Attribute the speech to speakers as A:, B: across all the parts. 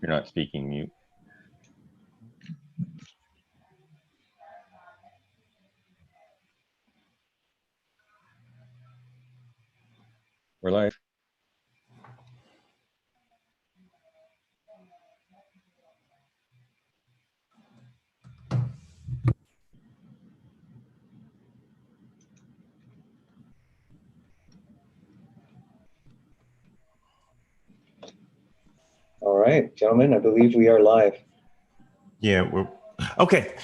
A: You're not speaking, mute. We're live.
B: All right, gentlemen, I believe we are live.
C: Yeah, we're okay.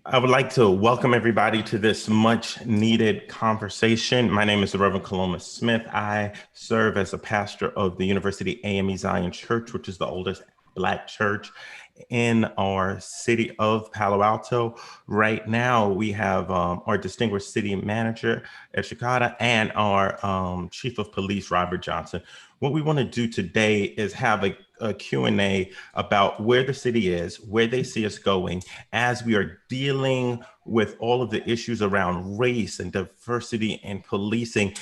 C: I would like to welcome everybody to this much needed conversation. My name is Reverend Kaloma Smith. I serve as a pastor of the University AME Zion Church, which is the oldest Black church in our city of Palo Alto. Right now, we have our distinguished City Manager Ed Shikada and our Chief of Police, Robert Jonsen. What we want to do today is have a Q&A about where the city is, where they see us going, as we are dealing with all of the issues around race and diversity and policing.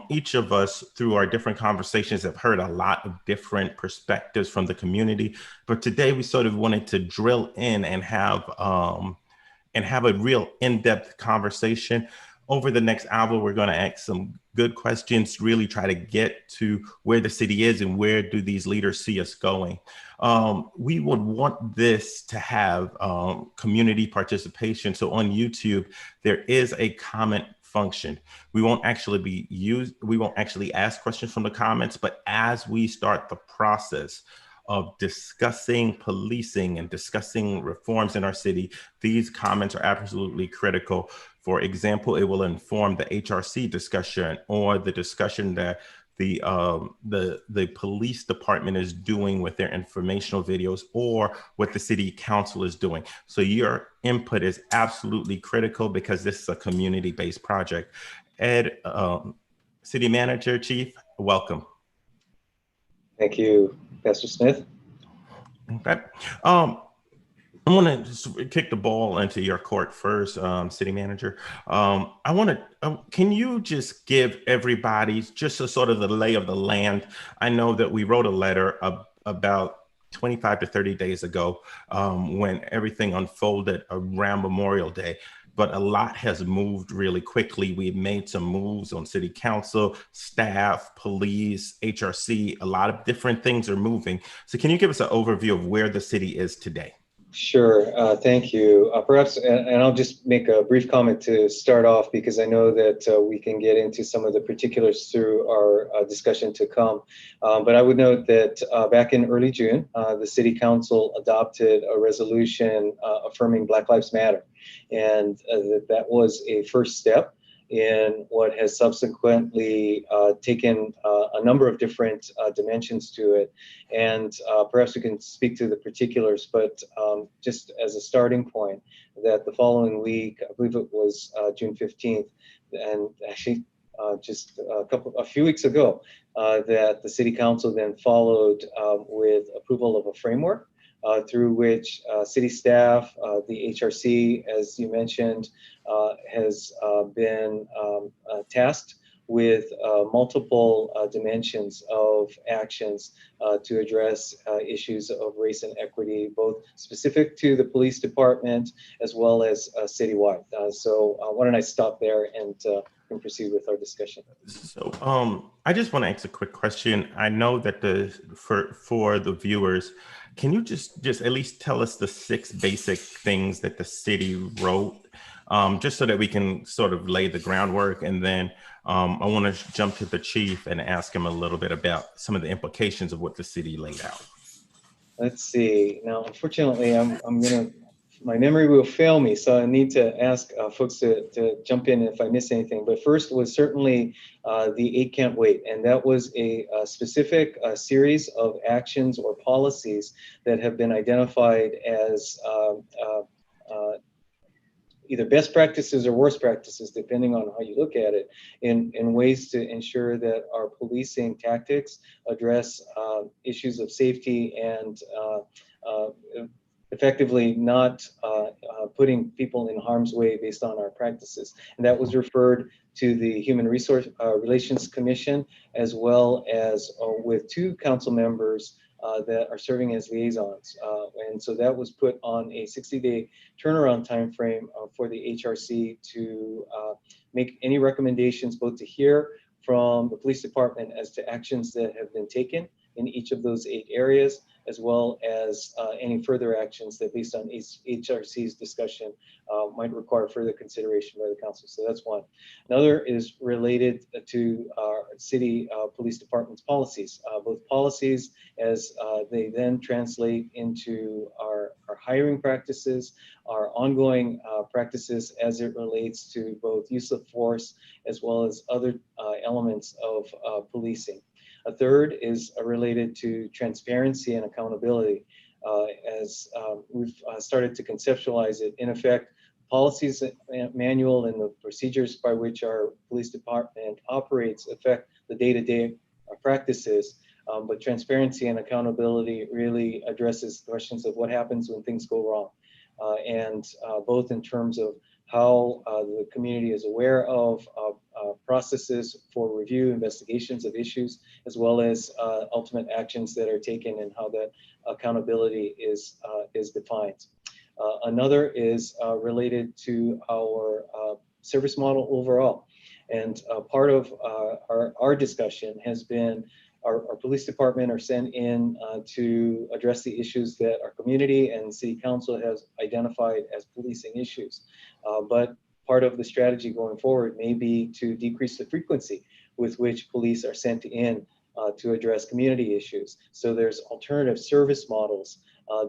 C: Each of us, through our different conversations, have heard a lot of different perspectives from the community. But today we sort of wanted to drill in and have a real in-depth conversation. Over the next hour, we're going to ask some good questions, really try to get to where the city is and where do these leaders see us going. We would want this to have community participation. So on YouTube, there is a comment function. We won't actually ask questions from the comments, but as we start the process of discussing policing and discussing reforms in our city, these comments are absolutely critical. For example, it will inform the HRC discussion or the discussion that the police department is doing with their informational videos or what the city council is doing. So your input is absolutely critical because this is a community-based project. Ed, City Manager, Chief, welcome.
B: Thank you, Pastor Smith.
C: Okay. I want to just kick the ball into your court first, City Manager. Can you just give everybody just a sort of the lay of the land? I know that we wrote a letter about 25 to 30 days ago when everything unfolded around Memorial Day. But a lot has moved really quickly. We've made some moves on city council, staff, police, HRC. A lot of different things are moving. So can you give us an overview of where the city is today?
B: Sure, thank you. Perhaps, and I'll just make a brief comment to start off because I know that we can get into some of the particulars through our discussion to come. But I would note that back in early June, the City Council adopted a resolution affirming Black Lives Matter. And that was a first step in what has subsequently taken a number of different dimensions to it. And perhaps we can speak to the particulars, but just as a starting point, that the following week, I believe it was June 15th, and actually just a few weeks ago, that the City Council then followed with approval of a framework through which city staff, the HRC, as you mentioned, has been tasked with multiple dimensions of actions to address issues of race and equity, both specific to the police department as well as citywide. So why don't I stop there and can proceed with our discussion.
C: So I just want to ask a quick question. I know that for the viewers, can you just at least tell us the 6 basic things that the city wrote, just so that we can sort of lay the groundwork? And then I want to jump to the chief and ask him a little bit about some of the implications of what the city laid out.
B: Let's see. Now, unfortunately, my memory will fail me, so I need to ask folks to jump in if I miss anything. But first was certainly the 8 Can't Wait, and that was a specific series of actions or policies that have been identified as either best practices or worst practices, depending on how you look at it, in ways to ensure that our policing tactics address issues of safety and effectively not putting people in harm's way based on our practices. And that was referred to the Human Resource Relations Commission, as well as with 2 council members that are serving as liaisons. And so that was put on a 60-day turnaround time frame for the HRC to make any recommendations, both to hear from the police department as to actions that have been taken in each of those 8 areas, as well as any further actions that, based on HRC's discussion, might require further consideration by the council. So that's one. Another is related to our city police department's policies, both policies as they then translate into our hiring practices, our ongoing practices as it relates to both use of force as well as other elements of policing. A third is related to transparency and accountability. As we've started to conceptualize it, in effect, policies manual and the procedures by which our police department operates affect the day-to-day practices, but transparency and accountability really addresses questions of what happens when things go wrong, and both in terms of how the community is aware of processes for review, investigations of issues, as well as ultimate actions that are taken and how that accountability is defined. Another is related to our service model overall. And part of our discussion has been our police department are sent in to address the issues that our community and city council has identified as policing issues. But part of the strategy going forward may be to decrease the frequency with which police are sent in to address community issues. So there's alternative service models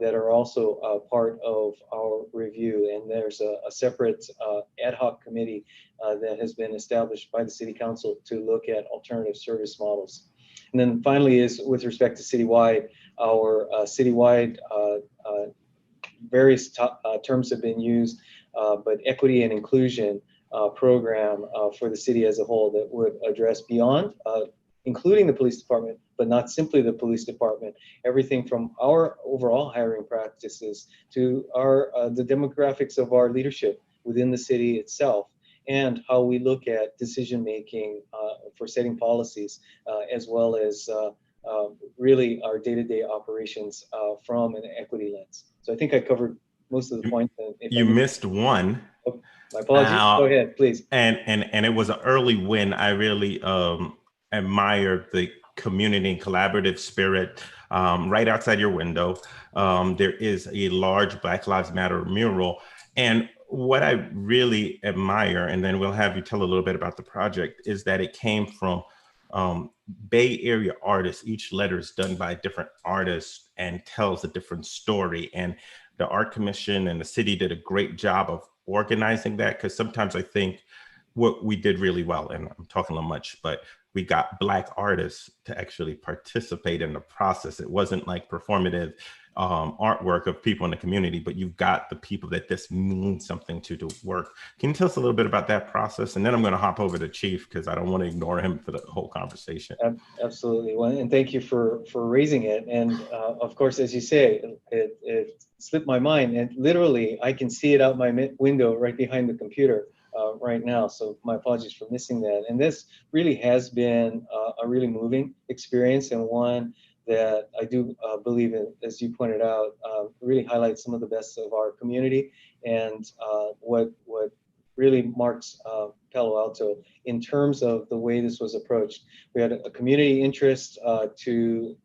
B: that are also part of our review. And there's a separate ad hoc committee that has been established by the city council to look at alternative service models. And then finally is with respect to citywide, our citywide various terms have been used, but equity and inclusion program for the city as a whole that would address beyond, including the police department, but not simply the police department, everything from our overall hiring practices to our the demographics of our leadership within the city itself, and how we look at decision making for setting policies, as well as really our day-to-day operations from an equity lens. So I think I covered most of the points.
C: You missed one.
B: Oh, my apologies. Go ahead, please.
C: And it was an early win. I really admire the community and collaborative spirit. Right outside your window, there is a large Black Lives Matter mural. And what I really admire, and then we'll have you tell a little bit about the project, is that it came from Bay Area artists. Each letter is done by a different artist and tells a different story. And the Art Commission and the city did a great job of organizing that, because sometimes I think what we did really well, and I'm talking a little much, but we got Black artists to actually participate in the process. It wasn't like performative artwork of people in the community, but you've got the people that this means something to work. Can you tell us a little bit about that process? And then I'm going to hop over to Chief, because I don't want to ignore him for the whole conversation.
B: Absolutely. Well, and thank you for raising it. And of course, as you say, it slipped my mind, and literally I can see it out my window right behind the computer right now. So my apologies for missing that. And this really has been a really moving experience, and one that I do believe, as you pointed out, really highlights some of the best of our community, and what really marks Palo Alto in terms of the way this was approached. We had a community interest to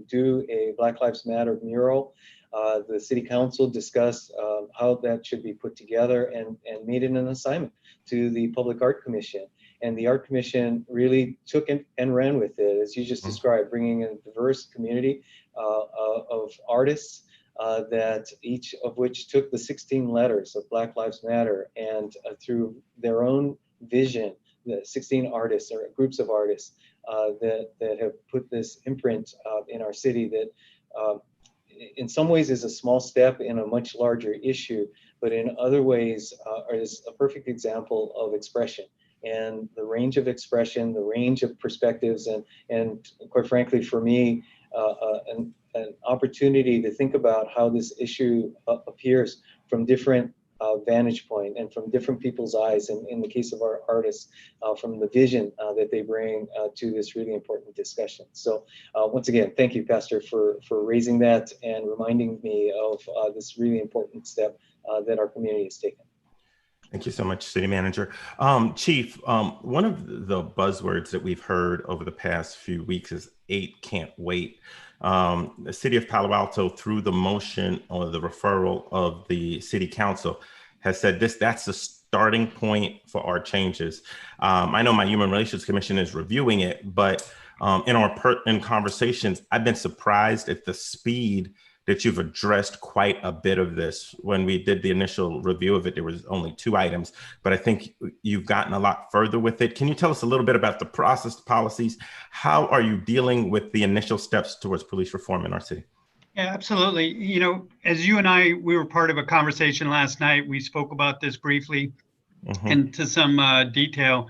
B: do a Black Lives Matter mural. The city council discussed how that should be put together and made it an assignment to the Public Art Commission. And the Art Commission really took it and ran with it, as you just described, bringing in a diverse community of artists that each of which took the 16 letters of Black Lives Matter, and through their own vision, the 16 artists or groups of artists that have put this imprint in our city that in some ways is a small step in a much larger issue, but in other ways is a perfect example of expression. And the range of expression, the range of perspectives, and quite frankly, for me, an opportunity to think about how this issue appears from different vantage point and from different people's eyes, and in the case of our artists, from the vision that they bring to this really important discussion. So once again, thank you, Pastor, for raising that and reminding me of this really important step that our community has taken.
C: Thank you so much, City Manager. Chief, one of the buzzwords that we've heard over the past few weeks is 8 can't wait. The City of Palo Alto, through the motion or the referral of the City Council, has said that's the starting point for our changes. I know my Human Relations Commission is reviewing it, but in conversations, I've been surprised at the speed that you've addressed quite a bit of this. When we did the initial review of it, there was only 2 items, but I think you've gotten a lot further with it. Can you tell us a little bit about the process, the policies? How are you dealing with the initial steps towards police reform in our city?
D: Yeah, absolutely. You know, as you and I, we were part of a conversation last night. We spoke about this briefly and to some detail.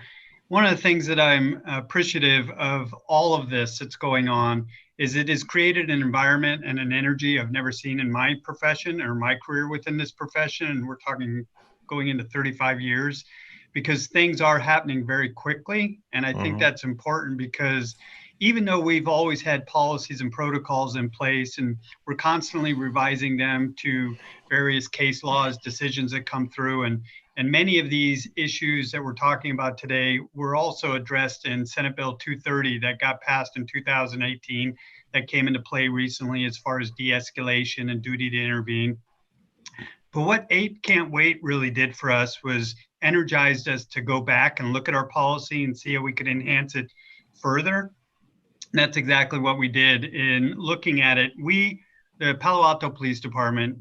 D: One of the things that I'm appreciative of all of this that's going on is it has created an environment and an energy I've never seen in my profession or my career within this profession. And we're talking going into 35 years, because things are happening very quickly. And I think that's important, because even though we've always had policies and protocols in place and we're constantly revising them to various case laws, decisions that come through, and many of these issues that we're talking about today were also addressed in Senate Bill 230 that got passed in 2018, that came into play recently as far as de-escalation and duty to intervene. But what 8 Can't Wait really did for us was energized us to go back and look at our policy and see how we could enhance it further. And that's exactly what we did in looking at it. The Palo Alto Police Department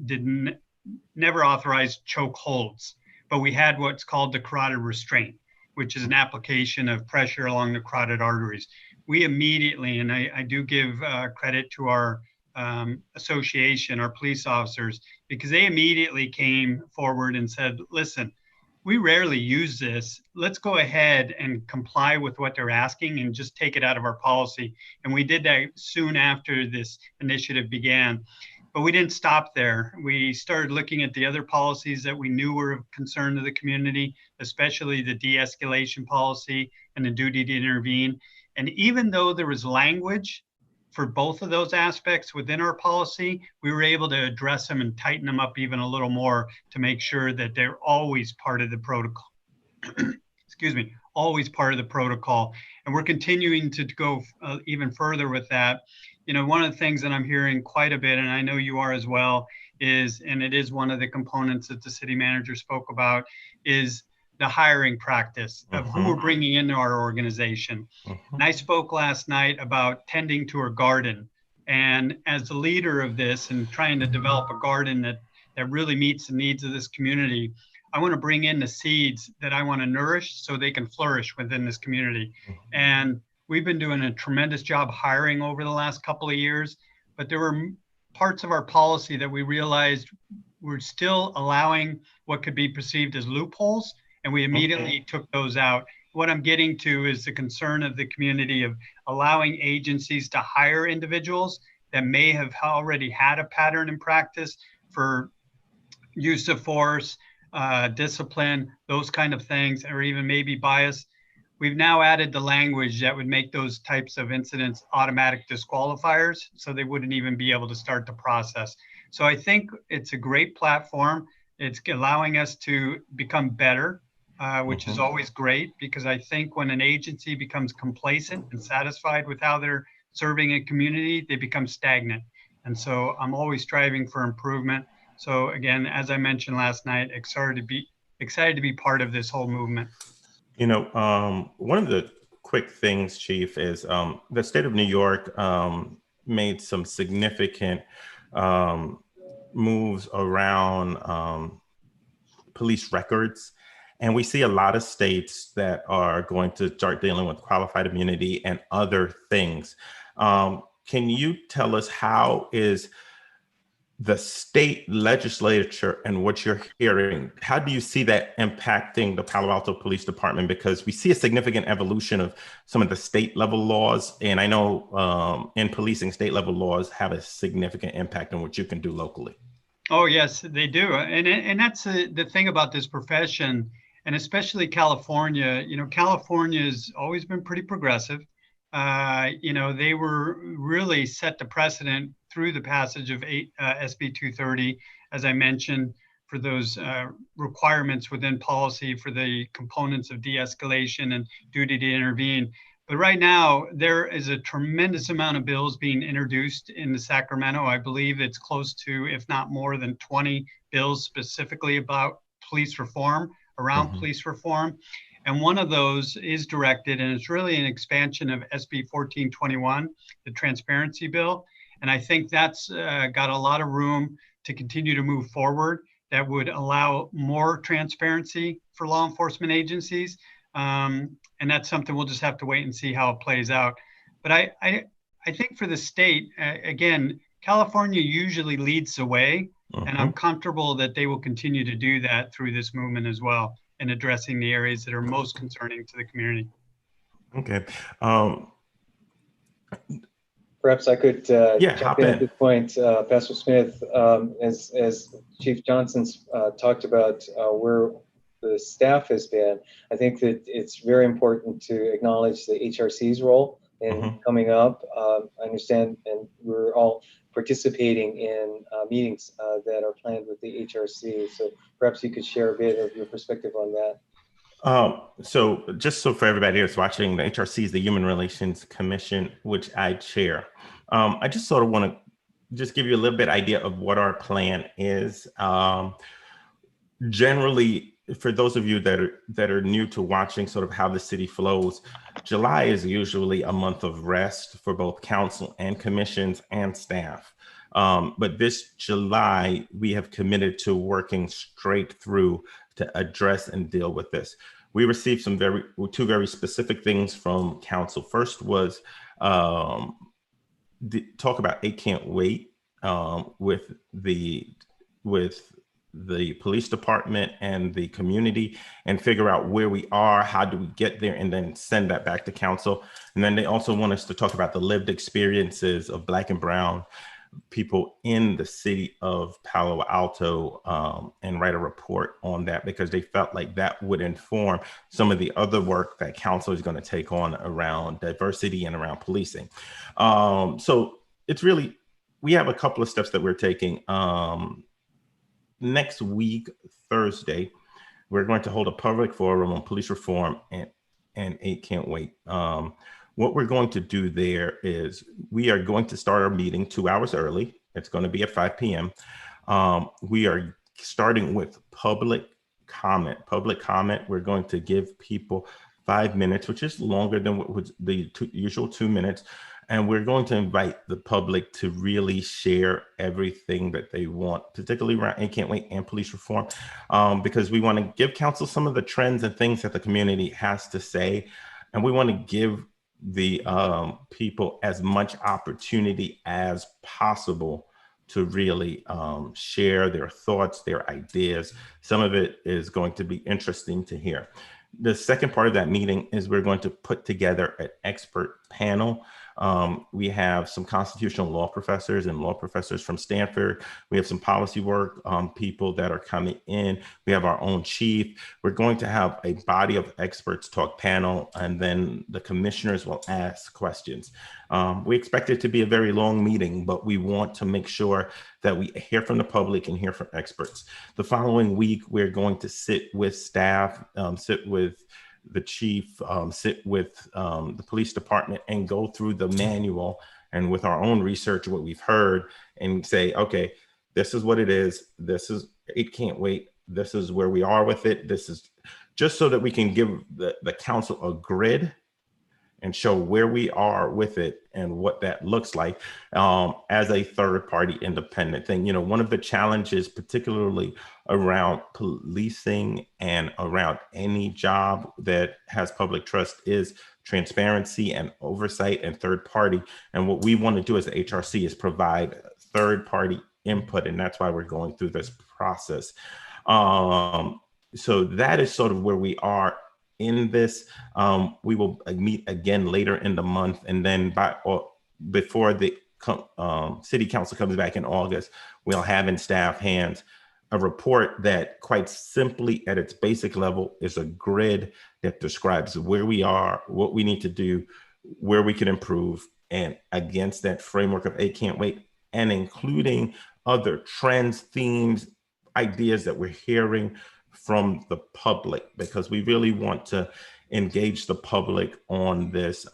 D: never authorized choke holds, but we had what's called the carotid restraint, which is an application of pressure along the carotid arteries. We immediately, and I do give credit to our association, our police officers, because they immediately came forward and said, listen, we rarely use this. Let's go ahead and comply with what they're asking and just take it out of our policy. And we did that soon after this initiative began. But we didn't stop there. We started looking at the other policies that we knew were of concern to the community, especially the de-escalation policy and the duty to intervene. And even though there was language for both of those aspects within our policy, we were able to address them and tighten them up even a little more to make sure that they're always part of the protocol. Excuse me, always part of the protocol. And we're continuing to go even further with that. You know, one of the things that I'm hearing quite a bit, and I know you are as well, is, and it is one of the components that the city manager spoke about, is the hiring practice of who we're bringing into our organization. And I spoke last night about tending to a garden. And as the leader of this and trying to develop a garden that really meets the needs of this community, I want to bring in the seeds that I want to nourish so they can flourish within this community. And we've been doing a tremendous job hiring over the last couple of years, but there were parts of our policy that we realized were still allowing what could be perceived as loopholes, and we immediately took those out. What I'm getting to is the concern of the community of allowing agencies to hire individuals that may have already had a pattern in practice for use of force, discipline, those kind of things, or even maybe bias. We've now added the language that would make those types of incidents automatic disqualifiers, so they wouldn't even be able to start the process. So I think it's a great platform. It's allowing us to become better, which is always great, because I think when an agency becomes complacent and satisfied with how they're serving a community, they become stagnant. And so I'm always striving for improvement. So again, as I mentioned last night, excited to be part of this whole movement.
C: You know, one of the quick things, Chief, is the state of New York made some significant moves around police records. And we see a lot of states that are going to start dealing with qualified immunity and other things. Can you tell us how is the state legislature and what you're hearing, how do you see that impacting the Palo Alto Police Department? Because we see a significant evolution of some of the state level laws. And I know in policing, state level laws have a significant impact on what you can do locally.
D: Oh, yes, they do. And that's the thing about this profession, and especially California. California has always been pretty progressive. They were really set the precedent through the passage of SB 230, as I mentioned, for those requirements within policy for the components of de-escalation and duty to intervene. But right now, there is a tremendous amount of bills being introduced in the Sacramento. I believe it's close to, if not more than 20 bills specifically about police reform, around police reform. And one of those is directed, and it's really an expansion of SB 1421, the transparency bill. And I think that's got a lot of room to continue to move forward. That would allow more transparency for law enforcement agencies. And that's something we'll just have to wait and see how it plays out. But I think for the state, again, California usually leads the way, and I'm comfortable that they will continue to do that through this movement as well, in addressing the areas that are most concerning to the community.
C: Okay.
B: Perhaps I could jump in at this point, Pastor Smith, as Chief Johnson's talked about where the staff has been. I think that it's very important to acknowledge the HRC's role in coming up. I understand, and we're all participating in meetings that are planned with the HRC. So perhaps you could share a bit of your perspective on that.
C: So just so for everybody that's watching, the HRC is the Human Relations Commission, which I chair. I just sort of want to just give you a little bit idea of what our plan is. Generally, for those of you that are new to watching sort of how the city flows, July is usually a month of rest for both council and commissions and staff. But this July, we have committed to working straight through to address and deal with this. We received two very specific things from council. First was talk about It Can't Wait with the police department and the community, and figure out where we are, how do we get there, and then send that back to council. And then they also want us to talk about the lived experiences of Black and Brown people in the city of Palo Alto, and write a report on that, because they felt like that would inform some of the other work that council is going to take on around diversity and around policing. So it's really, we have a couple of steps that we're taking. Next week, Thursday, we're going to hold a public forum on police reform and It Can't Wait. What we're going to do there is we are going to start our meeting 2 hours early. It's going to be at 5 p.m. We are starting with public comment. We're going to give people 5 minutes, which is longer than what was the usual 2 minutes. And we're going to invite the public to really share everything that they want, particularly around It Can't Wait and police reform, because we want to give council some of the trends and things that the community has to say. And we want to give the people as much opportunity as possible to really share their thoughts, their ideas. Some of it is going to be interesting to hear. The second part of that meeting is we're going to put together an expert panel. We have some constitutional law professors and law professors from Stanford. We have some policy work people that are coming in. We have our own chief. We're going to have a body of experts talk panel, and then the commissioners will ask questions. We expect it to be a very long meeting, but we want to make sure that we hear from the public and hear from experts. The following week, we're going to sit with staff, sit with the chief, sit with the police department, and go through the manual, and with our own research, what we've heard, and say, okay, this is what it is. This is It Can't Wait. This is where we are with it. This is just so that we can give the council a grid and show where we are with it and what that looks like as a third-party independent thing. You know, one of the challenges, particularly around policing and around any job that has public trust, is transparency and oversight and third-party. And what we want to do as the HRC is provide third-party input, and that's why we're going through this process. So that is sort of where we are in this. We will meet again later in the month, and then before the City Council comes back in August, we'll have in staff hands a report that quite simply at its basic level is a grid that describes where we are, what we need to do, where we can improve, and against that framework of A Can't Wait, and including other trends, themes, ideas that we're hearing from the public, because we really want to engage the public on this.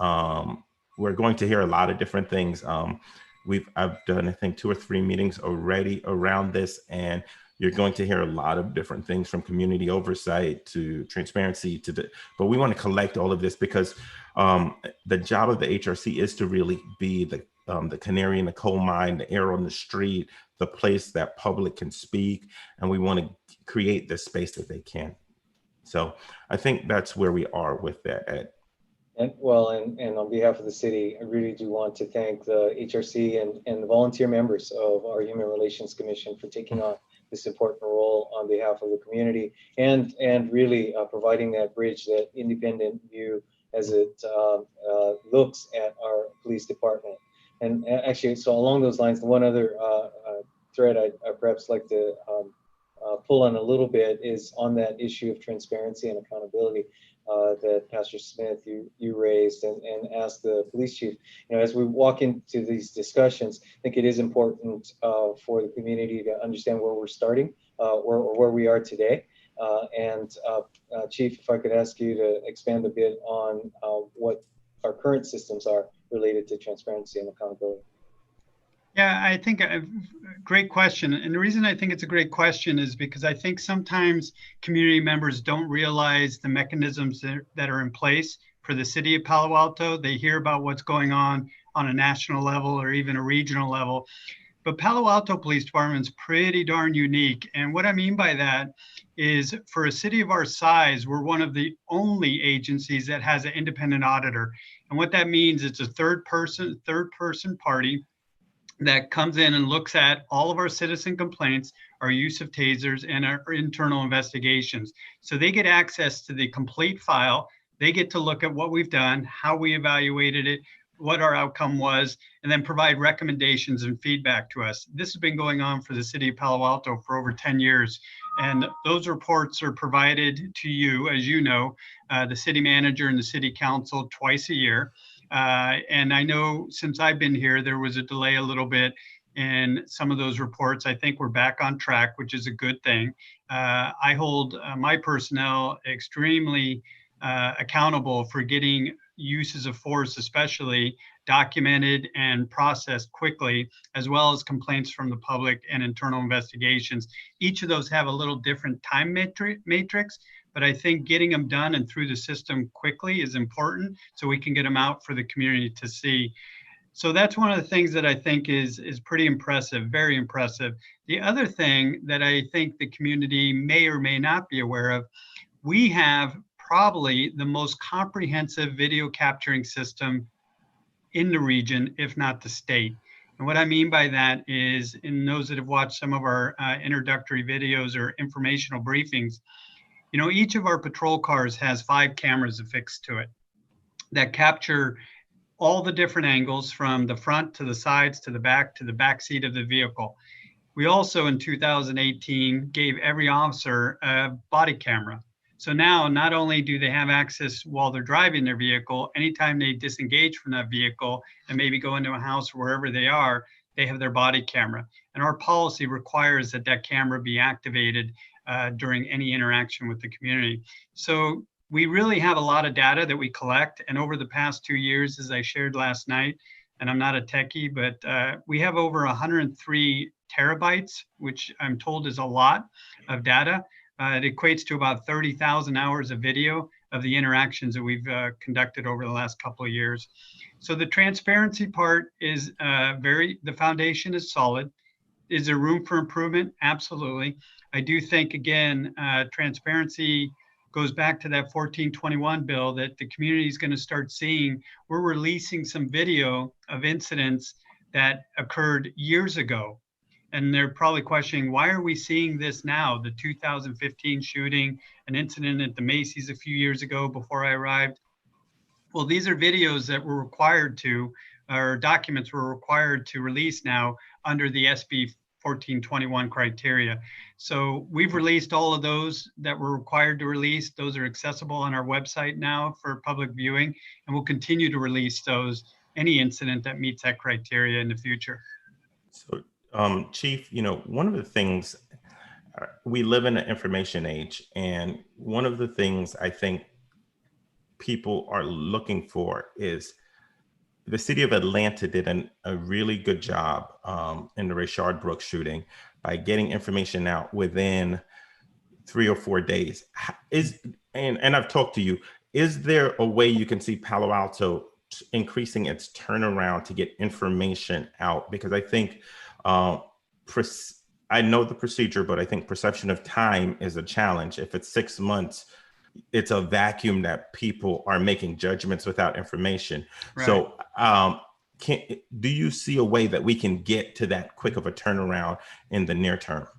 C: We're going to hear a lot of different things. I've done, I think, 2 or 3 meetings already around this, and you're going to hear a lot of different things, from community oversight to transparency but we want to collect all of this, because the job of the HRC is to really be the canary in the coal mine, the arrow in the street, the place that public can speak, and we want to create the space that they can. So I think that's where we are with that, Ed.
B: And on behalf of the city, I really do want to thank the HRC and the volunteer members of our Human Relations Commission for taking on this important role on behalf of the community, and really providing that bridge, that independent view as it looks at our police department. And actually, so along those lines, one other thread I'd perhaps like to pull on a little bit is on that issue of transparency and accountability that Pastor Smith, you raised and asked the police chief. As we walk into these discussions, I think it is important for the community to understand where we're starting, where we are today. Chief, if I could ask you to expand a bit on what our current systems are related to transparency and accountability.
D: Yeah, I think a great question. And the reason I think it's a great question is because I think sometimes community members don't realize the mechanisms that are in place for the city of Palo Alto. They hear about what's going on a national level or even a regional level. But Palo Alto Police Department is pretty darn unique. And what I mean by that is, for a city of our size, we're one of the only agencies that has an independent auditor. And what that means, it's a third person party that comes in and looks at all of our citizen complaints, our use of tasers, and our internal investigations. So they get access to the complete file. They get to look at what we've done, how we evaluated it, what our outcome was, and then provide recommendations and feedback to us. This has been going on for the city of Palo Alto for over 10 years. And those reports are provided to you, as you know, the city manager and the city council twice a year. And I know since I've been here, there was a delay a little bit in some of those reports. I think we're back on track, which is a good thing. I hold my personnel extremely accountable for getting uses of force, especially, documented and processed quickly, as well as complaints from the public and internal investigations. Each of those have a little different time matrix, but I think getting them done and through the system quickly is important, so we can get them out for the community to see. So that's one of the things that I think is pretty impressive, very impressive. The other thing that I think the community may or may not be aware of, we have probably the most comprehensive video capturing system in the region, if not the state. And what I mean by that is, in those that have watched some of our introductory videos or informational briefings, each of our patrol cars has 5 cameras affixed to it that capture all the different angles, from the front to the sides to the back seat of the vehicle. We also, in 2018, gave every officer a body camera. So now, not only do they have access while they're driving their vehicle, anytime they disengage from that vehicle and maybe go into a house or wherever they are, they have their body camera. And our policy requires that that camera be activated during any interaction with the community. So we really have a lot of data that we collect. And over the past 2 years, as I shared last night, and I'm not a techie, but we have over 103 terabytes, which I'm told is a lot of data. It equates to about 30,000 hours of video of the interactions that we've conducted over the last couple of years. So the transparency part is the foundation is solid. Is there room for improvement? Absolutely. I do think, again, transparency goes back to that 1421 bill that the community is going to start seeing. We're releasing some video of incidents that occurred years ago. And they're probably questioning, why are we seeing this now? The 2015 shooting, an incident at the Macy's a few years ago before I arrived. Well, these are videos that we're required to or documents we're required to release now under the SB 1421 criteria. So we've released all of those that we're required to release. Those are accessible on our website now for public viewing, and we'll continue to release those, any incident that meets that criteria in the future.
C: So, Chief, one of the things, we live in an information age, and one of the things I think people are looking for is the city of Atlanta did a really good job in the Rayshard Brooks shooting by getting information out within 3 or 4 days. And I've talked to you, is there a way you can see Palo Alto increasing its turnaround to get information out? Because I think, I know the procedure, but I think perception of time is a challenge. If it's 6 months, it's a vacuum that people are making judgments without information. Right. So do you see a way that we can get to that quick of a turnaround in the near term?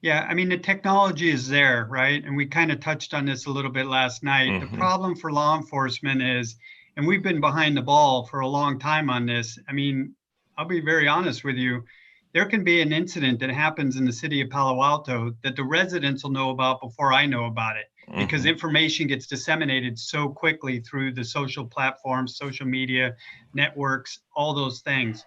D: Yeah, I mean, the technology is there, right? And we kind of touched on this a little bit last night. Mm-hmm. The problem for law enforcement is, and we've been behind the ball for a long time on this. I mean, I'll be very honest with you. There can be an incident that happens in the city of Palo Alto that the residents will know about before I know about it, because mm-hmm. information gets disseminated so quickly through the social platforms, social media networks, all those things.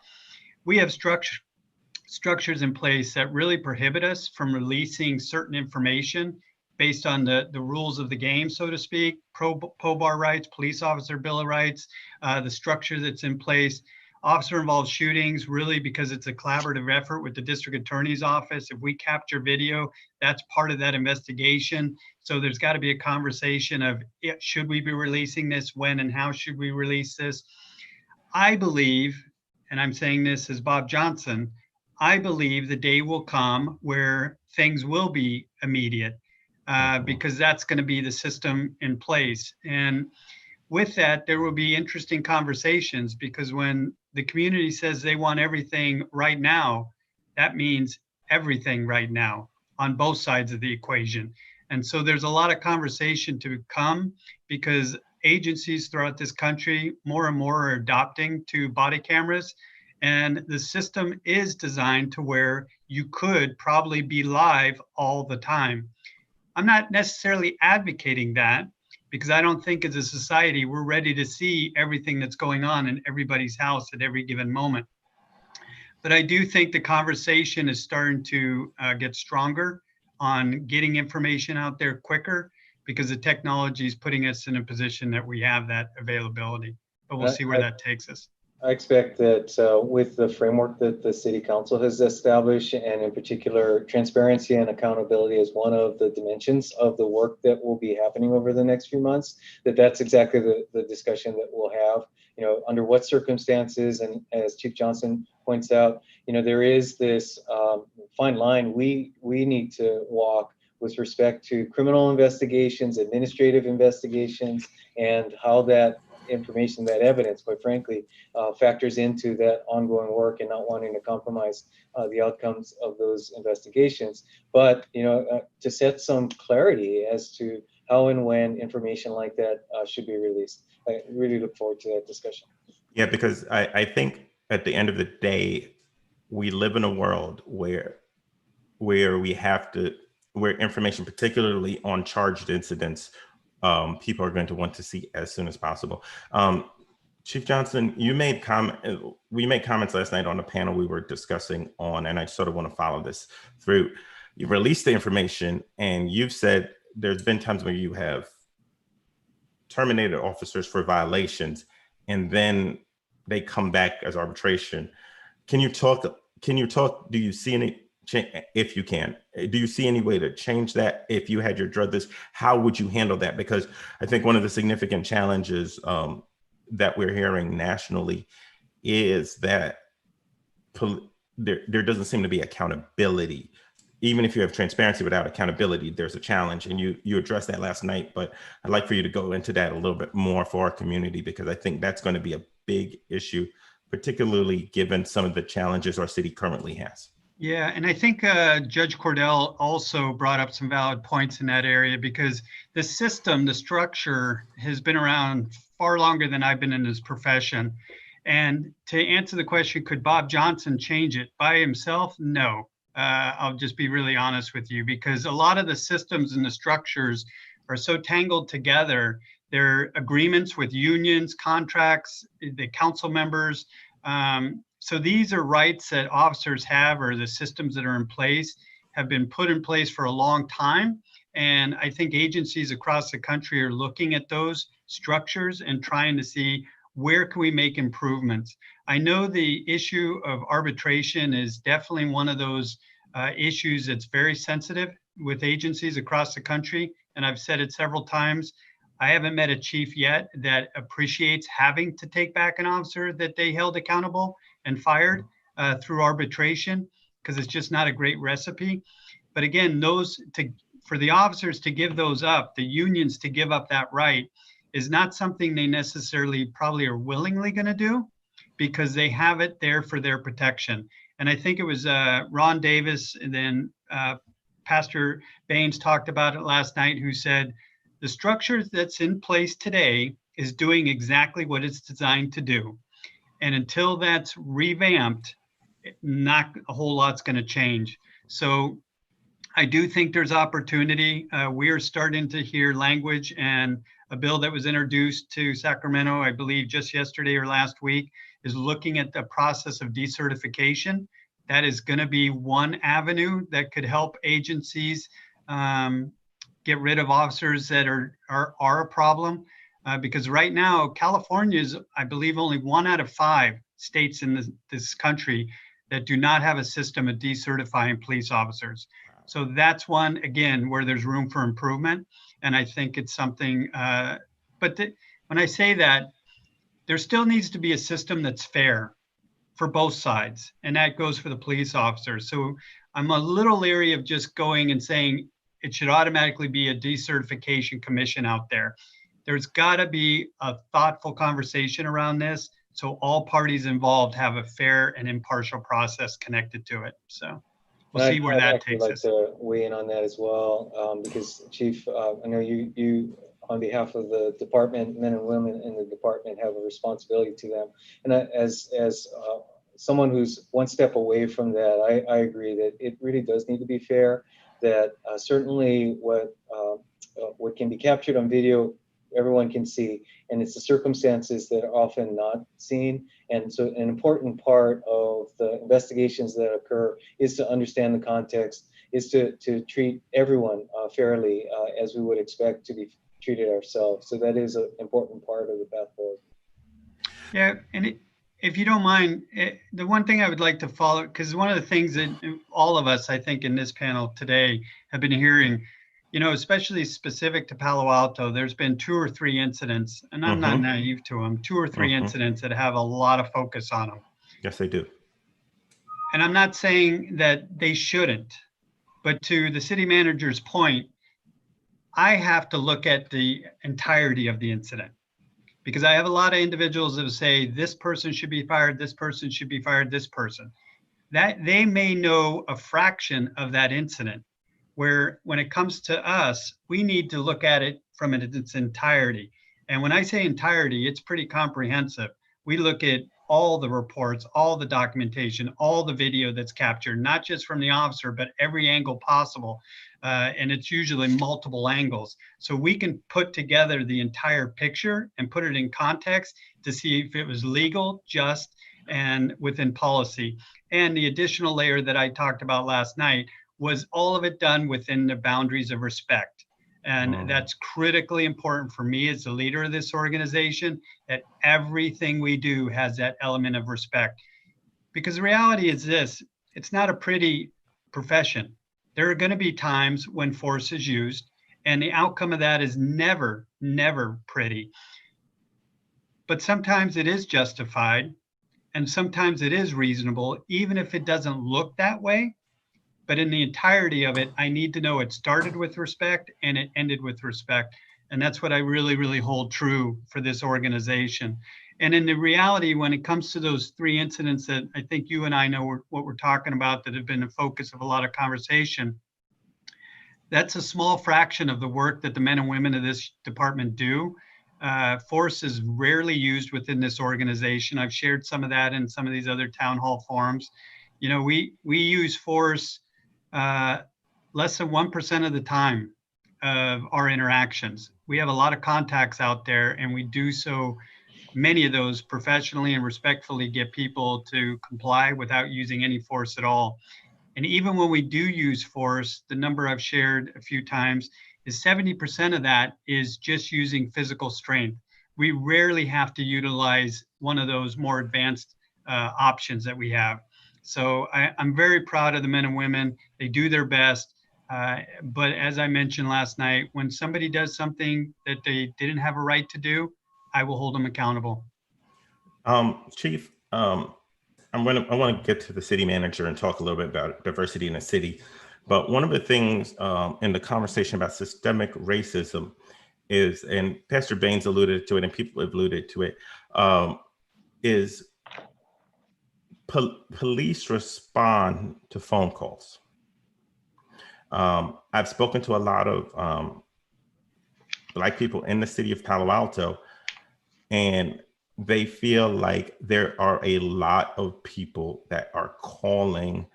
D: We have structures in place that really prohibit us from releasing certain information based on the rules of the game, so to speak, POBAR rights, police officer bill of rights, the structure that's in place. Officer involved shootings, really, because it's a collaborative effort with the district attorney's office. If we capture video, that's part of that investigation. So there's got to be a conversation of, should we be releasing this, when and how should we release this? I believe, and I'm saying this as Bob Jonsen, I believe the day will come where things will be immediate, because that's going to be the system in place. And with that, there will be interesting conversations, because when the community says they want everything right now, that means everything right now on both sides of the equation. And so there's a lot of conversation to come, because agencies throughout this country more and more are adopting to body cameras. And the system is designed to where you could probably be live all the time. I'm not necessarily advocating that, because I don't think as a society we're ready to see everything that's going on in everybody's house at every given moment. But I do think the conversation is starting to get stronger on getting information out there quicker, because the technology is putting us in a position that we have that availability. But we'll see where that takes us.
B: I expect that with the framework that the City Council has established, and in particular, transparency and accountability as one of the dimensions of the work that will be happening over the next few months, that's exactly the discussion that we'll have. Under what circumstances, and as Chief Jonsen points out, there is this fine line we need to walk with respect to criminal investigations, administrative investigations, and how that information, that evidence, quite frankly, factors into that ongoing work, and not wanting to compromise the outcomes of those investigations. But to set some clarity as to how and when information like that should be released. I really look forward to that discussion.
C: Yeah, because I think at the end of the day, we live in a world where information, particularly on charged incidents, people are going to want to see as soon as possible. Chief Jonsen, we made comments last night on a panel we were discussing on, and I sort of want to follow this through. You released the information, and you've said there's been times where you have terminated officers for violations, and then they come back as arbitration. Can you talk, do you see any, if you can, do you see any way to change that? If you had your drug list, how would you handle that? Because I think one of the significant challenges that we're hearing nationally is that there doesn't seem to be accountability. Even if you have transparency without accountability, there's a challenge. And you addressed that last night, but I'd like for you to go into that a little bit more for our community, because I think that's going to be a big issue, particularly given some of the challenges our city currently has.
D: Yeah, and I think Judge Cordell also brought up some valid points in that area, because the system, the structure has been around far longer than I've been in this profession. And to answer the question, could Bob Jonsen change it by himself? No. I'll just be really honest with you, because a lot of the systems and the structures are so tangled together. Their agreements with unions, contracts, the council members. So these are rights that officers have, or the systems that are in place have been put in place for a long time. And I think agencies across the country are looking at those structures and trying to see where can we make improvements. I know the issue of arbitration is definitely one of those issues that's very sensitive with agencies across the country. And I've said it several times. I haven't met a chief yet that appreciates having to take back an officer that they held accountable and fired through arbitration, because it's just not a great recipe. But again, for the officers to give those up, the unions to give up that right, is not something they necessarily probably are willingly going to do, because they have it there for their protection. And I think it was Ron Davis and then Pastor Baines talked about it last night, who said, the structure that's in place today is doing exactly what it's designed to do. And until that's revamped, not a whole lot's going to change. So I do think there's opportunity. We are starting to hear language, and a bill that was introduced to Sacramento, I believe just yesterday or last week, is looking at the process of decertification. That is going to be one avenue that could help agencies get rid of officers that are a problem. Because right now, California is, I believe, only 1 out of 5 states in this country that do not have a system of decertifying police officers. So that's one, again, where there's room for improvement. And I think it's something, when I say that, there still needs to be a system that's fair for both sides. And that goes for the police officers. So I'm a little leery of just going and saying it should automatically be a decertification commission out there. There's got to be a thoughtful conversation around this, so all parties involved have a fair and impartial process connected to it. So we'll see where that takes us.
B: I'd like to weigh in on that as well, because Chief, I know you on behalf of the department, men and women in the department have a responsibility to them. And as someone who's one step away from that, I agree that it really does need to be fair, that certainly what can be captured on video, everyone can see, and it's the circumstances that are often not seen. And so an important part of the investigations that occur is to understand the context, is to treat everyone fairly, as we would expect to be treated ourselves. So that is an important part of the path forward.
D: Yeah, and if you don't mind, the one thing I would like to follow, because one of the things that all of us, I think, in this panel today have been hearing, especially specific to Palo Alto, there's been 2 or 3 incidents, and I'm not naive to them, 2 or 3 incidents that have a lot of focus on them.
C: Yes, they do.
D: And I'm not saying that they shouldn't, but to the city manager's point, I have to look at the entirety of the incident, because I have a lot of individuals that say this person should be fired, this person should be fired, this person. That they may know a fraction of that incident, where when it comes to us, we need to look at it from its entirety. And when I say entirety, it's pretty comprehensive. We look at all the reports, all the documentation, all the video that's captured, not just from the officer, but every angle possible. And it's usually multiple angles. So we can put together the entire picture and put it in context to see if it was legal, just, and within policy. And the additional layer that I talked about last night was all of it done within the boundaries of respect. And that's critically important for me as the leader of this organization, that everything we do has that element of respect. Because the reality is this, it's not a pretty profession. There are going to be times when force is used, and the outcome of that is never, never pretty. But sometimes it is justified, and sometimes it is reasonable, even if it doesn't look that way. But in the entirety of it, I need to know it started with respect and it ended with respect. And that's what I really, really hold true for this organization. And in the reality, when it comes to those 3 incidents that I think you and I know what we're talking about that have been the focus of a lot of conversation, that's a small fraction of the work that the men and women of this department do. Force is rarely used within this organization. I've shared some of that in some of these other town hall forums. You know, we use force less than 1% of the time of our interactions. We have a lot of contacts out there, and we do so, many of those professionally and respectfully, get people to comply without using any force at all. And even when we do use force, the number I've shared a few times is 70% of that is just using physical strength. We rarely have to utilize one of those more advanced options that we have. So I'm very proud of the men and women. They do their best. But as I mentioned last night, when somebody does something that they didn't have a right to do, I will hold them accountable.
C: Chief, I want to get to the city manager and talk a little bit about diversity in the city. But one of the things in the conversation about systemic racism is, and Pastor Baines alluded to it, and people have alluded to it, is police respond to phone calls. I've spoken to a lot of Black people in the city of Palo Alto, and they feel like there are a lot of people that are calling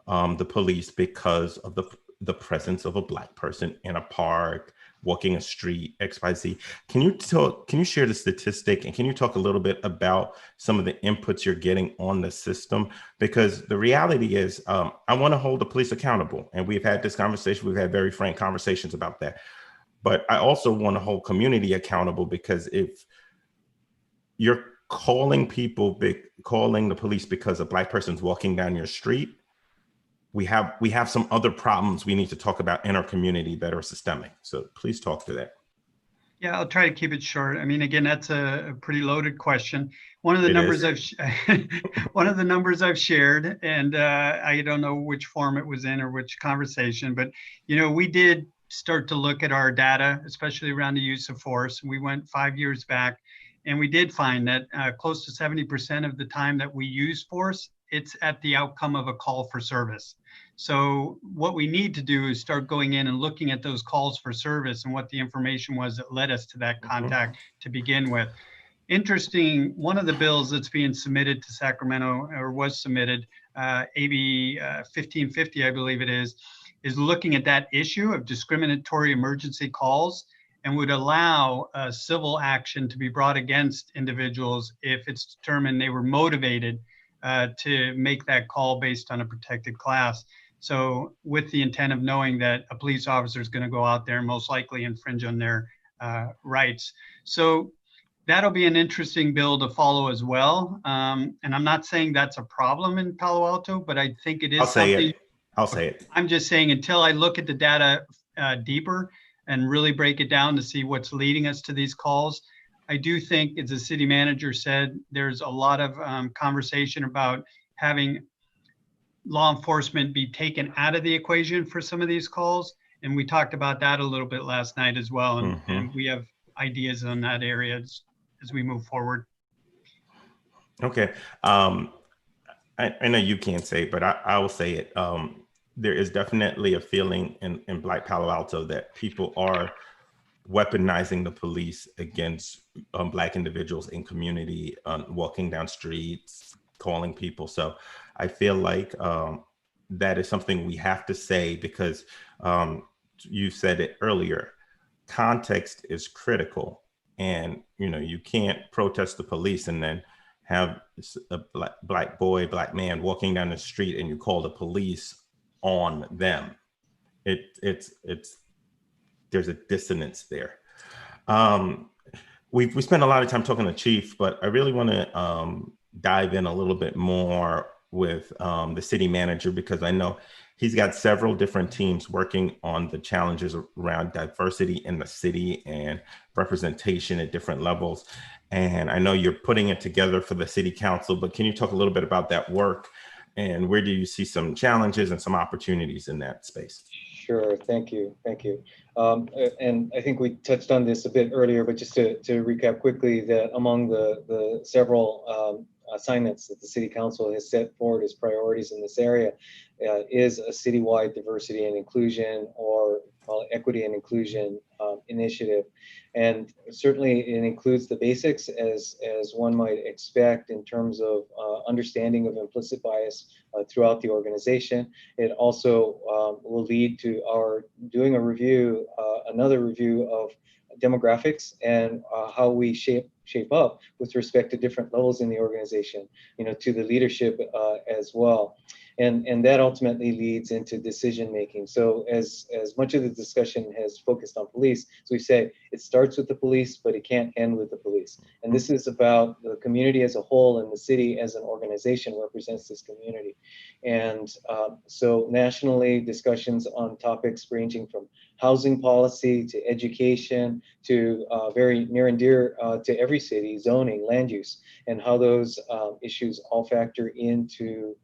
C: the police because of the presence of a Black person in a park, walking a street, XYZ. Can you share the statistic, and can you talk a little bit about some of the inputs you're getting on the system? Because the reality is, I want to hold the police accountable, and we've had this conversation. We've had very frank conversations about that. But I also want to hold community accountable, because if you're calling the police because a Black person's walking down your street, we have some other problems we need to talk about in our community that are systemic. So please talk to that.
D: Yeah, I'll try to keep it short. I mean, again, that's a pretty loaded question. One of the numbers I've shared, and I don't know which form it was in or which conversation, but you know, we did start to look at our data, especially around the use of force. We went 5 years back, and we did find that close to 70% of the time that we use force, it's at the outcome of a call for service. So what we need to do is start going in and looking at those calls for service and what the information was that led us to that contact to begin with. Interesting, one of the bills that's being submitted to Sacramento, or was submitted, AB 1550, I believe it is looking at that issue of discriminatory emergency calls, and would allow civil action to be brought against individuals if it's determined they were motivated to make that call based on a protected class. So with the intent of knowing that a police officer is going to go out there and most likely infringe on their rights. So that'll be an interesting bill to follow as well. And I'm not saying that's a problem in Palo Alto, but I think it is something.
C: I'll say it.
D: I'm just saying, until I look at the data deeper and really break it down to see what's leading us to these calls, I do think, as the city manager said, there's a lot of conversation about having law enforcement be taken out of the equation for some of these calls. And we talked about that a little bit last night as well. And we have ideas on that area as we move forward.
C: Okay. I know you can't say it, but I will say it. There is definitely a feeling in Black Palo Alto that people are weaponizing the police against Black individuals in community, walking down streets, calling people. So I feel like that is something we have to say, because you said it earlier, context is critical. And, you know, you can't protest the police and then have a black boy, Black man walking down the street and you call the police on them. It's there's a dissonance there. We spent a lot of time talking to Chief, but I really want to dive in a little bit more with the city manager, because I know he's got several different teams working on the challenges around diversity in the city and representation at different levels. And I know you're putting it together for the city council, but can you talk a little bit about that work, and where do you see some challenges and some opportunities in that space?
B: Sure, thank you. And I think we touched on this a bit earlier, but just to recap quickly, that among the several assignments that the city council has set forward as priorities in this area is a citywide diversity and inclusion, or call it equity and inclusion initiative. And certainly it includes the basics as one might expect in terms of understanding of implicit bias throughout the organization. It also will lead to our doing a review, another review of demographics and how we shape up with respect to different levels in the organization, to the leadership as well. And that ultimately leads into decision making. So as much of the discussion has focused on police, so we say it starts with the police, but it can't end with the police. And this is about the community as a whole, and the city as an organization represents this community. And so nationally, discussions on topics ranging from housing policy to education to very near and dear to every city, zoning, land use, and how those issues all factor into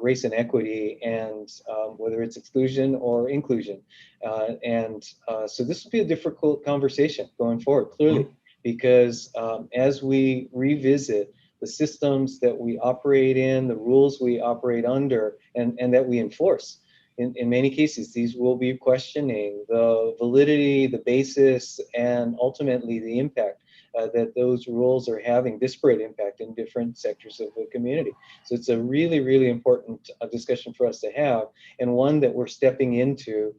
B: race and equity, and whether it's exclusion or inclusion. So this will be a difficult conversation going forward, clearly, because as we revisit the systems that we operate in, the rules we operate under, and that we enforce, in many cases, these will be questioning the validity, the basis, and ultimately the impact that those rules are having, disparate impact in different sectors of the community. So it's a really, really important discussion for us to have, and one that we're stepping into,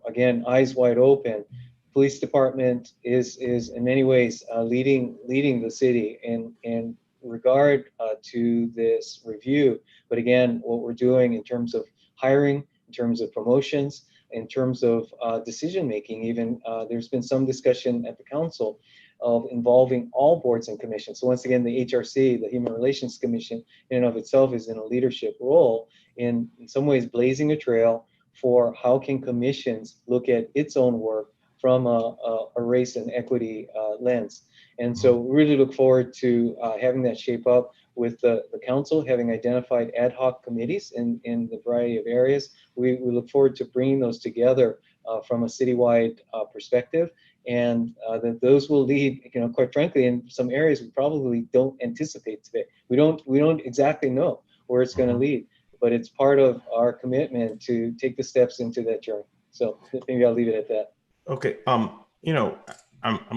B: again, eyes wide open. Police department is in many ways leading the city in regard to this review. But again, what we're doing in terms of hiring, in terms of promotions, in terms of decision making, even there's been some discussion at the council of involving all boards and commissions. So once again, the HRC, the Human Relations Commission, in and of itself is in a leadership role in some ways blazing a trail for how can commissions look at its own work from a race and equity lens. And so we really look forward to having that shape up with the council, having identified ad hoc committees in the variety of areas. We look forward to bringing those together from a citywide perspective, and that those will lead, quite frankly, in some areas we probably don't anticipate today. We don't exactly know where it's going to lead, but it's part of our commitment to take the steps into that journey. So maybe I'll leave it at that.
C: Okay. I'm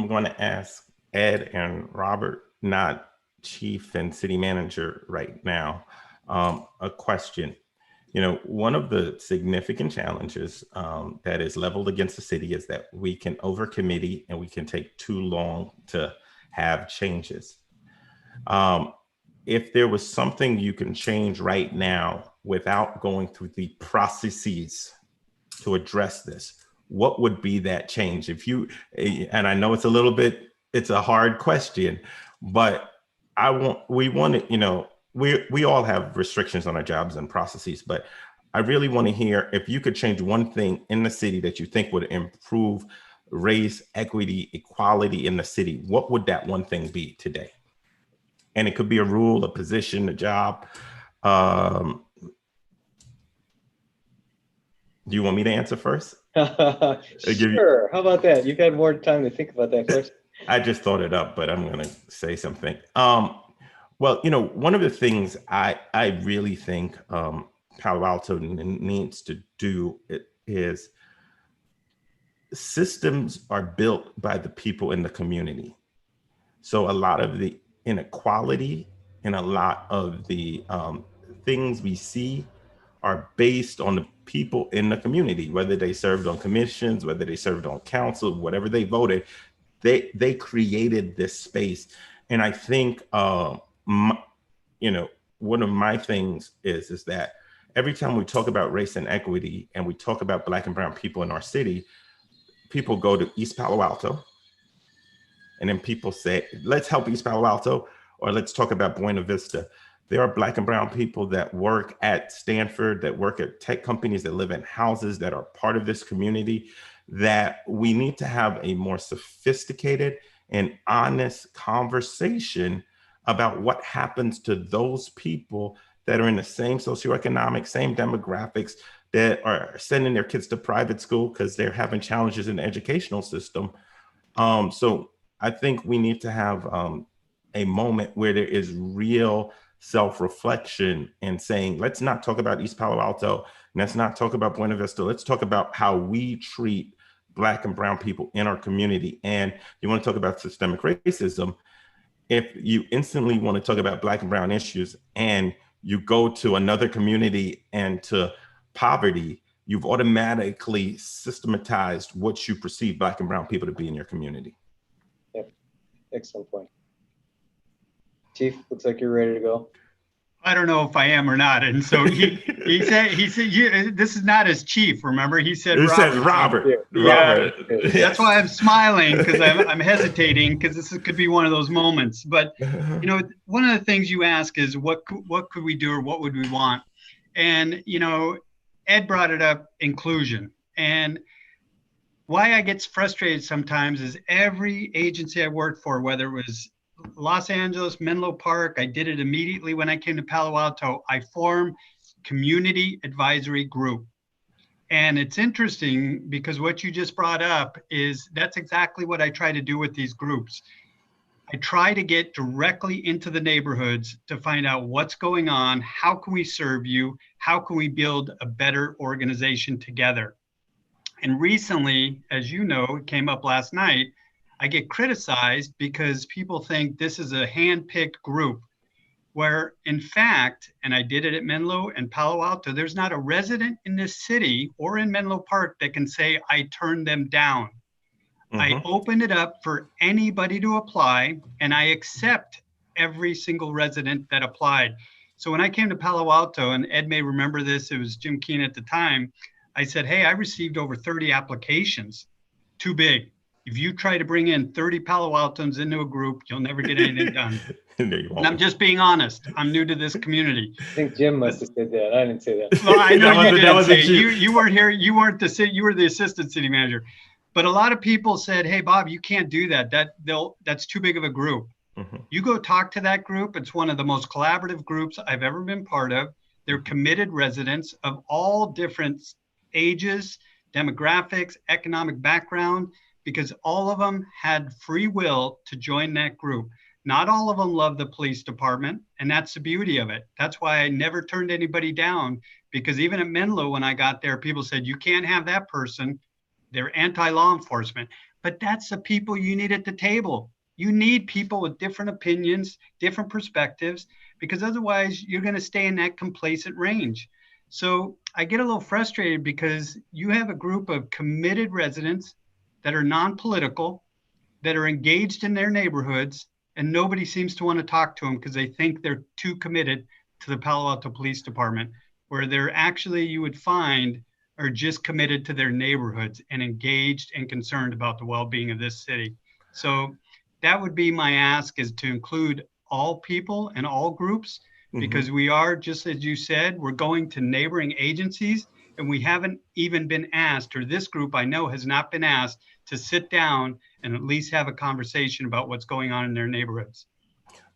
C: going to ask Ed and Robert, not Chief and City Manager right now, a question. One of the significant challenges that is leveled against the city is that we can overcommittee and we can take too long to have changes. If there was something you can change right now without going through the processes to address this, what would be that change? And I know it's a hard question, but we all have restrictions on our jobs and processes, but I really want to hear if you could change one thing in the city that you think would improve race, equity, equality in the city. What would that one thing be today? And it could be a rule, a position, a job. Do you want me to answer first?
B: Sure. How about that? You've had more time to think about that first.
C: I just thought it up, but I'm going to say something. Well, one of the things I really think Palo Alto needs to do is systems are built by the people in the community. So a lot of the inequality and a lot of the things we see are based on the people in the community, whether they served on commissions, whether they served on council, whatever they voted, they created this space. And I think, one of my things is that every time we talk about race and equity and we talk about Black and brown people in our city, people go to East Palo Alto. And then people say, let's help East Palo Alto, or let's talk about Buena Vista. There are Black and brown people that work at Stanford, that work at tech companies, that live in houses, that are part of this community, that we need to have a more sophisticated and honest conversation about what happens to those people that are in the same socioeconomic, same demographics, that are sending their kids to private school because they're having challenges in the educational system. So I think we need to have a moment where there is real self-reflection and saying, let's not talk about East Palo Alto, and let's not talk about Buena Vista. Let's talk about how we treat Black and brown people in our community. And you want to talk about systemic racism, if you instantly want to talk about Black and brown issues and you go to another community and to poverty, you've automatically systematized what you perceive Black and brown people to be in your community.
B: Yep. Excellent point. Chief, looks like you're ready to go.
D: I don't know if I am or not. And so he said this is not his chief. Remember, he said
C: It
D: Robert.
C: says Robert.
D: Yeah.
C: Robert.
B: Yes.
D: That's why I'm smiling, because I'm hesitating, because this could be one of those moments. But you know, one of the things you ask is what could we do, or what would we want? And you know, Ed brought it up, inclusion. And why I get frustrated sometimes is every agency I worked for, whether it was Los Angeles, Menlo Park, I did it immediately when I came to Palo Alto, I formed community advisory group. And it's interesting because what you just brought up is that's exactly what I try to do with these groups. I try to get directly into the neighborhoods to find out what's going on, how can we serve you, how can we build a better organization together. And recently, as you know, it came up last night, I get criticized because people think this is a hand-picked group, where in fact, and I did it at Menlo and Palo Alto, there's not a resident in this city or in Menlo Park that can say I turned them down. I opened it up for anybody to apply, and I accept every single resident that applied. So when I came to Palo Alto, and Ed may remember this, it was Jim Keene at the time, I said, hey, I received over 30 applications, too big. If you try to bring in 30 Palo Altans into a group, you'll never get anything done. And I'm just being honest. I'm new to this community.
B: I think Jim must have said that. I didn't say that.
D: Well, I know you didn't say it.
C: you.
D: You weren't here. You weren't you were the assistant city manager. But a lot of people said, hey, Bob, you can't do that. That's too big of a group. You go talk to that group. It's one of the most collaborative groups I've ever been part of. They're committed residents of all different ages, demographics, economic background, because all of them had free will to join that group. Not all of them love the police department, and that's the beauty of it. That's why I never turned anybody down, because even at Menlo, when I got there, people said, you can't have that person. They're anti-law enforcement. But that's the people you need at the table. You need people with different opinions, different perspectives, because otherwise you're going to stay in that complacent range. So I get a little frustrated because you have a group of committed residents that are non-political, that are engaged in their neighborhoods, and nobody seems to want to talk to them because they think they're too committed to the Palo Alto Police Department, where they're actually, you would find, are just committed to their neighborhoods and engaged and concerned about the well-being of this city. So that would be my ask, is to include all people and all groups, because we are, just as you said, we're going to neighboring agencies, and we haven't even been asked, or this group I know has not been asked, to sit down and at least have a conversation about what's going on in their neighborhoods.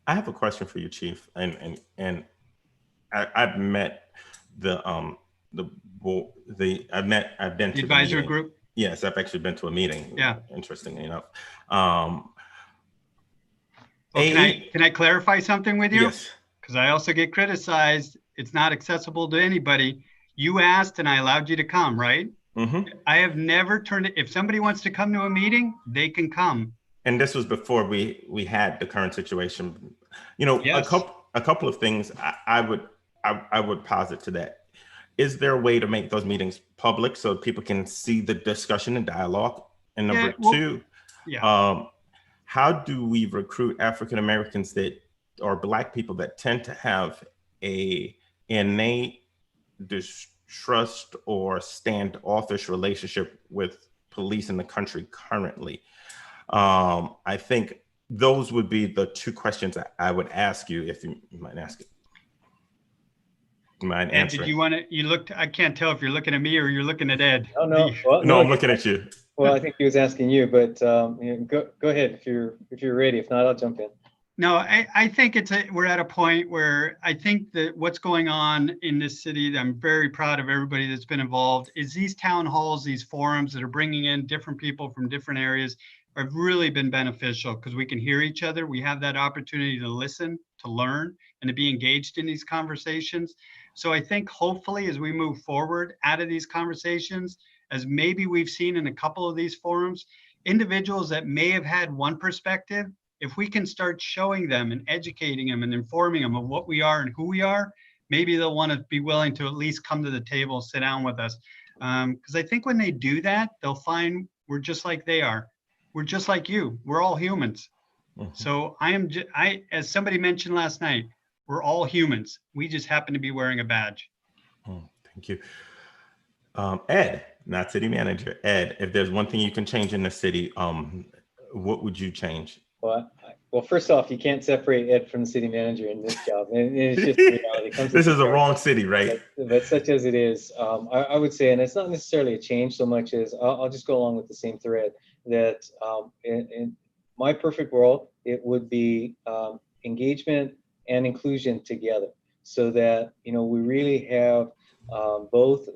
C: I have a question for you, Chief, and I've met I've been to the
D: advisory group.
C: Yes, I've actually been to a meeting.
D: Yeah.
C: Interestingly enough.
D: Well, can I clarify something with you?
C: Yes.
D: Because I also get criticized. It's not accessible to anybody. You asked and I allowed you to come, right? I have never turned it. If somebody wants to come to a meeting, they can come.
C: And this was before we had the current situation. You know,
D: Yes.
C: a couple of things I would posit to that. Is there a way to make those meetings public so people can see the discussion and dialogue? And number two, how do we recruit African Americans or Black people that tend to have a innate distrust or standoffish relationship with police in the country currently? I think those would be the two questions I would ask you, if you might ask it. Mind
D: Ed, did you want to? You looked. I can't tell if you're looking at me or you're looking at Ed.
B: Oh no, well,
C: no, I'm looking at you.
B: Well, I think he was asking you, but go ahead if you're ready. If not, I'll jump in.
D: No, I think we're at a point where I think that what's going on in this city, that I'm very proud of everybody that's been involved, is these town halls, these forums that are bringing in different people from different areas have really been beneficial, because we can hear each other. We have that opportunity to listen, to learn, and to be engaged in these conversations. So I think hopefully as we move forward out of these conversations, as maybe we've seen in a couple of these forums, individuals that may have had one perspective, if we can start showing them and educating them and informing them of what we are and who we are, maybe they'll want to be willing to at least come to the table, sit down with us. Because I think when they do that, they'll find we're just like they are. We're just like you. We're all humans. So as somebody mentioned last night, we're all humans. We just happen to be wearing a badge.
C: Thank you. Ed, not city manager, Ed, if there's one thing you can change in the city, what would you change?
B: Well, first off, you can't separate Ed from the city manager in this job. And it's just reality.
C: This is a wrong city, right?
B: But such as it is, I would say, and it's not necessarily a change so much as I'll just go along with the same thread, that in my perfect world, it would be engagement and inclusion together, so that, you know, we really have both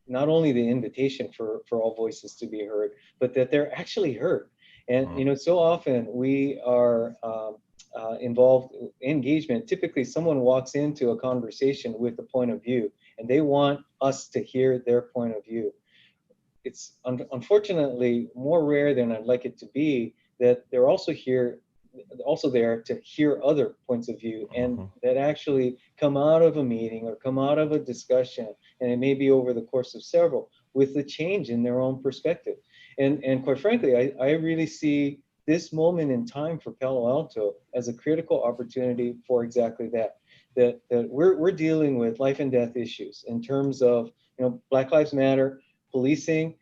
B: not only the invitation for all voices to be heard, but that they're actually heard. And, you know, so often we are involved in engagement. Typically, someone walks into a conversation with a point of view, and they want us to hear their point of view. It's unfortunately more rare than I'd like it to be that they're also there to hear other points of view, and that actually come out of a meeting or come out of a discussion, and it may be over the course of several, with the change in their own perspective. And quite frankly, I really see this moment in time for Palo Alto as a critical opportunity for exactly that. That we're dealing with life and death issues in terms of, you know, Black Lives Matter, policing,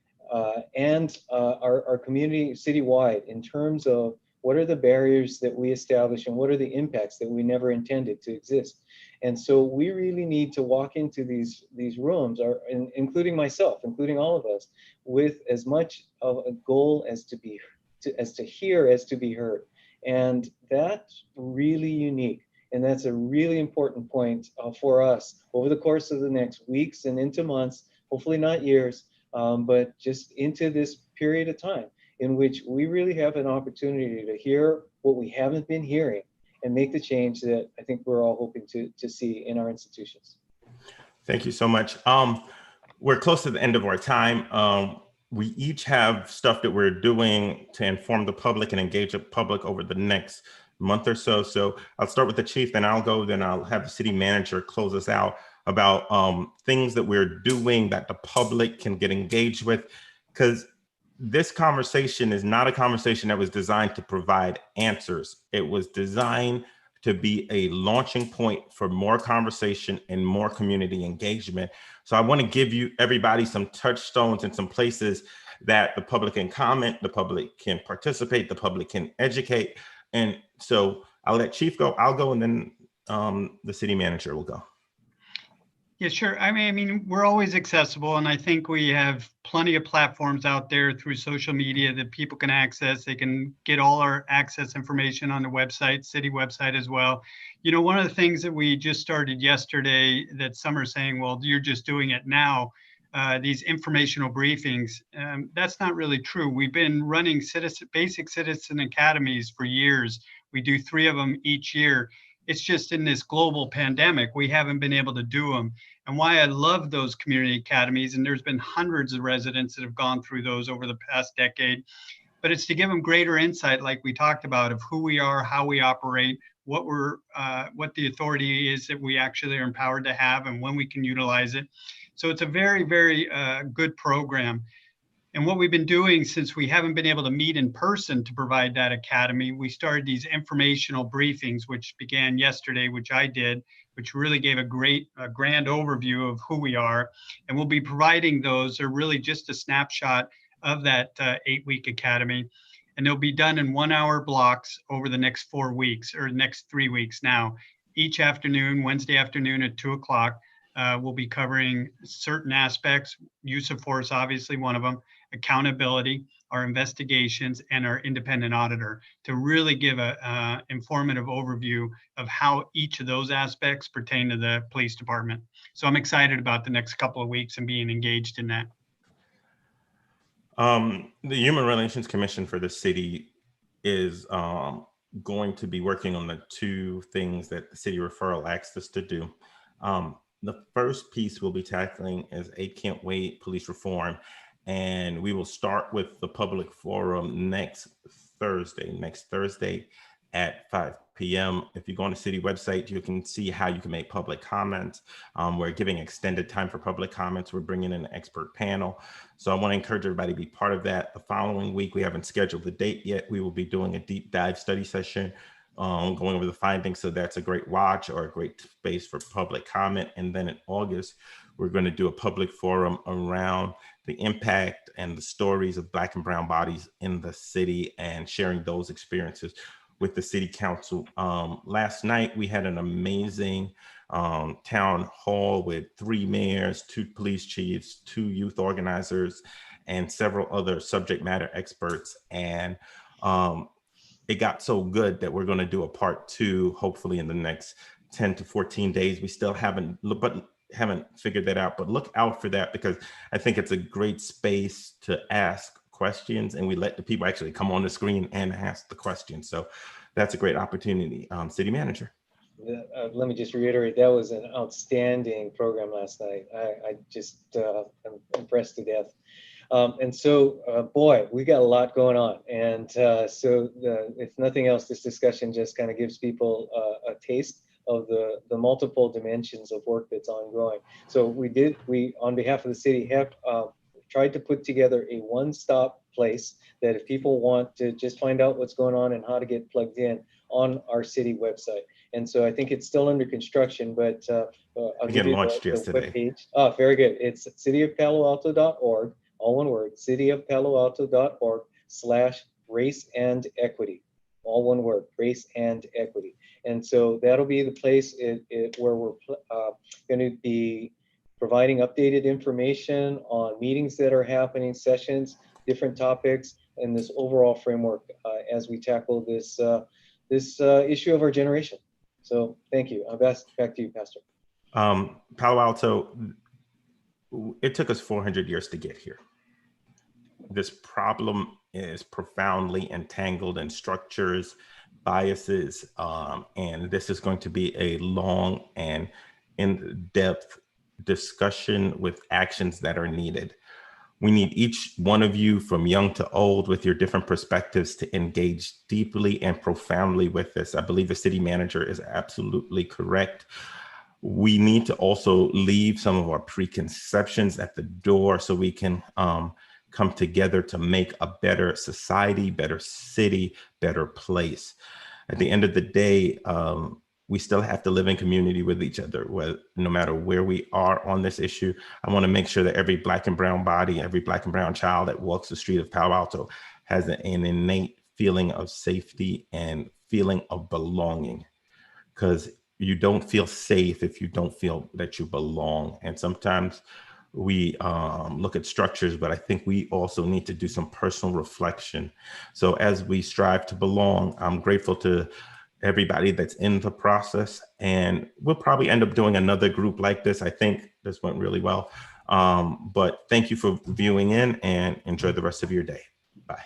B: and our community citywide, in terms of what are the barriers that we establish and what are the impacts that we never intended to exist. And so we really need to walk into these rooms, including myself, including all of us, with as much of a goal as to hear as to be heard. And that's really unique. And that's a really important point for us over the course of the next weeks and into months, hopefully not years, but just into this period of time in which we really have an opportunity to hear what we haven't been hearing and make the change that I think we're all hoping to see in our institutions.
C: Thank you so much. We're close to the end of our time. We each have stuff that we're doing to inform the public and engage the public over the next month or so. So I'll start with the chief, then I'll go, then I'll have the city manager close us out about things that we're doing that the public can get engaged with. Because this conversation is not a conversation that was designed to provide answers. It was designed to be a launching point for more conversation and more community engagement. So I want to give everybody some touchstones and some places that the public can comment, the public can participate, the public can educate. And so I'll let Chief go, I'll go, and then the city manager will go.
D: Yeah, sure. I mean, we're always accessible, and I think we have plenty of platforms out there through social media that people can access. They can get all our access information on the website, city website as well. You know, one of the things that we just started yesterday that some are saying, well, you're just doing it now, these informational briefings, that's not really true. We've been running basic citizen academies for years. We do 3 of them each year. It's just in this global pandemic, we haven't been able to do them. And why I love those community academies, and there's been hundreds of residents that have gone through those over the past decade, but it's to give them greater insight, like we talked about, of who we are, how we operate, what the authority is that we actually are empowered to have, and when we can utilize it. So it's a very, very good program. And what we've been doing, since we haven't been able to meet in person to provide that academy, we started these informational briefings, which began yesterday, which I did, which really gave a grand overview of who we are. And we'll be providing those. They're really just a snapshot of that 8-week academy. And they'll be done in 1-hour blocks over the next 4 weeks, or next 3 weeks now. Each afternoon, Wednesday afternoon at 2 o'clock, we'll be covering certain aspects, use of force, obviously one of them, accountability, our investigations, and our independent auditor, to really give a informative overview of how each of those aspects pertain to the police department. So I'm excited about the next couple of weeks and being engaged in that.
C: The Human Relations Commission for the city is going to be working on the 2 things that the city referral asked us to do. The first piece we'll be tackling is a Can't Wait police reform. And we will start with the public forum next Thursday at 5 p.m. If you go on the city website, you can see how you can make public comments. We're giving extended time for public comments. We're bringing in an expert panel. So I want to encourage everybody to be part of that. The following week, we haven't scheduled the date yet. We will be doing a deep dive study session, going over the findings. So that's a great watch or a great space for public comment. And then in August, we're going to do a public forum around the impact and the stories of Black and brown bodies in the city and sharing those experiences with the city council. Last night, we had an amazing town hall with 3 mayors, 2 police chiefs, 2 youth organizers, and several other subject matter experts. And it got so good that we're going to do a part 2, hopefully in the next 10 to 14 days. We still haven't figured that out, but look out for that, because I think it's a great space to ask questions, and we let the people actually come on the screen and ask the questions. So that's a great opportunity. City Manager.
B: Let me just reiterate, that was an outstanding program last night. I just am impressed to death. And so, boy, we got a lot going on. And so if nothing else, this discussion just kind of gives people a taste of the multiple dimensions of work that's ongoing. So we on behalf of the city have tried to put together a one-stop place that if people want to just find out what's going on and how to get plugged in on our city website. And so I think it's still under construction, but I'll give you the webpage. Oh, very good. It's cityofpaloalto.org, all one word, cityofpaloalto.org/race and equity, all one word, race and equity. And so that'll be the place where we're going to be providing updated information on meetings that are happening, sessions, different topics, and this overall framework as we tackle this issue of our generation. So thank you. Back to you, Pastor.
C: Palo Alto, it took us 400 years to get here. This problem is profoundly entangled in structures, biases, and this is going to be a long and in-depth discussion with actions that are needed. We need each one of you, from young to old, with your different perspectives, to engage deeply and profoundly with this. I believe the city manager is absolutely correct. We need to also leave some of our preconceptions at the door so we can come together to make a better society, better city, better place. At the end of the day, we still have to live in community with each other, no matter where we are on this issue. I want to make sure that every Black and brown body, every Black and brown child that walks the street of Palo Alto has an innate feeling of safety and feeling of belonging, because you don't feel safe if you don't feel that you belong. And sometimes we look at structures, but I think we also need to do some personal reflection. So as we strive to belong, I'm grateful to everybody that's in the process, and we'll probably end up doing another group like this. I think this went really well, but thank you for viewing in, and enjoy the rest of your day. Bye.